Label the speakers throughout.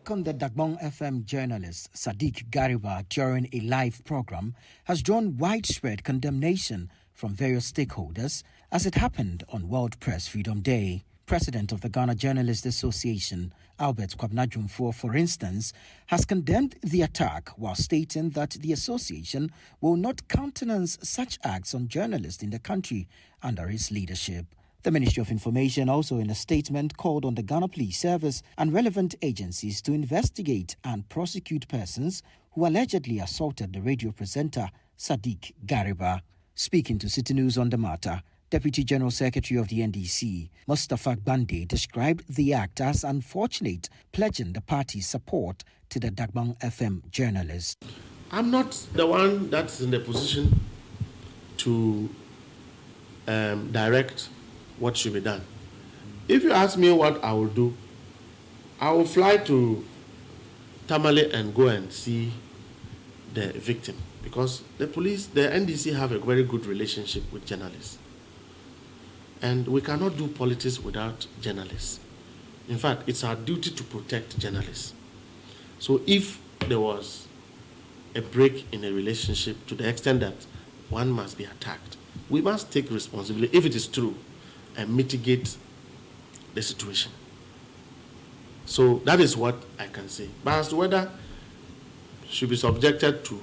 Speaker 1: attack on the Dagbon FM journalist Sadiq Gariba during a live program has drawn widespread condemnation from various stakeholders as it happened on World Press Freedom Day. President of the Ghana Journalists Association, Albert Kwabena-Dwumfour, for instance, has condemned the attack while stating that the association will not countenance such acts on journalists in the country under his leadership. The Ministry of Information also in a statement called on the Ghana Police Service and relevant agencies to investigate and prosecute persons who allegedly assaulted the radio presenter Sadiq Gariba. Speaking to Citi News on the matter, Deputy General Secretary of the NDC, Mustafa Gbande, described the act as unfortunate, pledging the party's support to the Dagbon FM journalist.
Speaker 2: I'm not the one that's in the position to direct what should be done. If you ask me what I will do, I will fly to Tamale and go and see the victim, because the police, the NDC have a very good relationship with journalists. And we cannot do politics without journalists. In fact, it's our duty to protect journalists. So if there was a break in a relationship to the extent that one must be attacked, we must take responsibility, if it is true, and mitigate the situation. So that is what I can say. But as to whether should be subjected to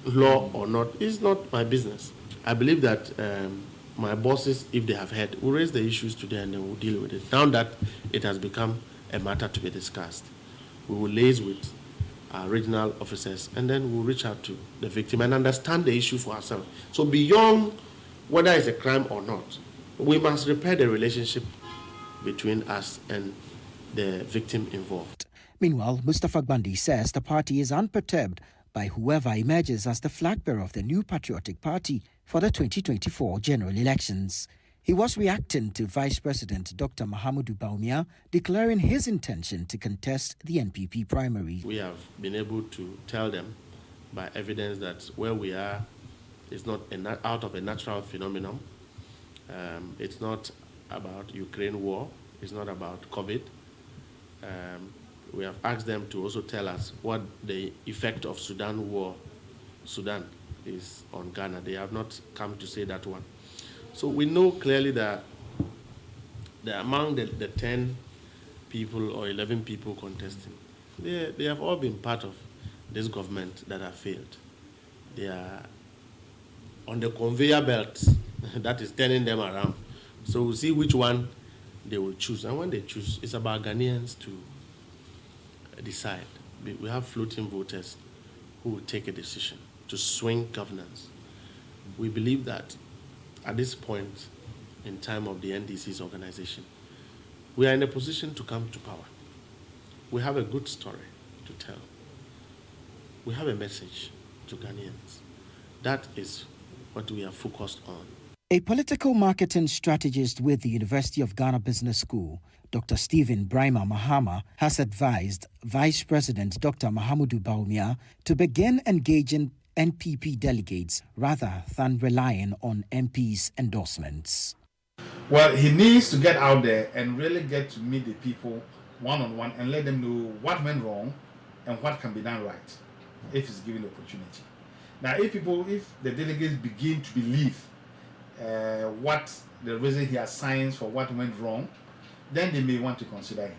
Speaker 2: law or not is not my business. I believe that my bosses, if they have heard, will raise the issues today and then we'll deal with it. Now that it has become a matter to be discussed, we will liaise with our regional officers and then we'll reach out to the victim and understand the issue for ourselves. So beyond whether it's a crime or not, we must repair the relationship between us and the victim involved.
Speaker 1: Meanwhile, Mustafa Gbande says the party is unperturbed by whoever emerges as the flag bearer of the new Patriotic Party for the 2024 general elections. He was reacting to Vice President Dr. Mahamudu Bawumia declaring his intention to contest the NPP primary.
Speaker 2: We have been able to tell them by evidence that where we are is not out of a natural phenomenon. It's not about Ukraine war. It's not about COVID. We have asked them to also tell us what the effect of Sudan is on Ghana. They have not come to say that one. So we know clearly that among the 10 people or 11 people contesting, they have all been part of this government that have failed. They are on the conveyor belt that is turning them around. So we'll see which one they will choose. And when they choose, it's about Ghanaians to decide. We have floating voters who will take a decision to swing governance. We believe that at this point in time of the NDC's organization, we are in a position to come to power. We have a good story to tell. We have a message to Ghanaians. That is what we are focused on.
Speaker 1: A political marketing strategist with the University of Ghana Business School, Dr. Stephen Brima Mahama, has advised Vice President Dr. Mahamudu Bawumia to begin engaging NPP delegates rather than relying on MPs' endorsements.
Speaker 3: Well, he needs to get out there and really get to meet the people one-on-one and let them know what went wrong and what can be done right if he's given the opportunity. Now, if the delegates begin to believe what the reason he assigns for what went wrong, then they may want to consider him.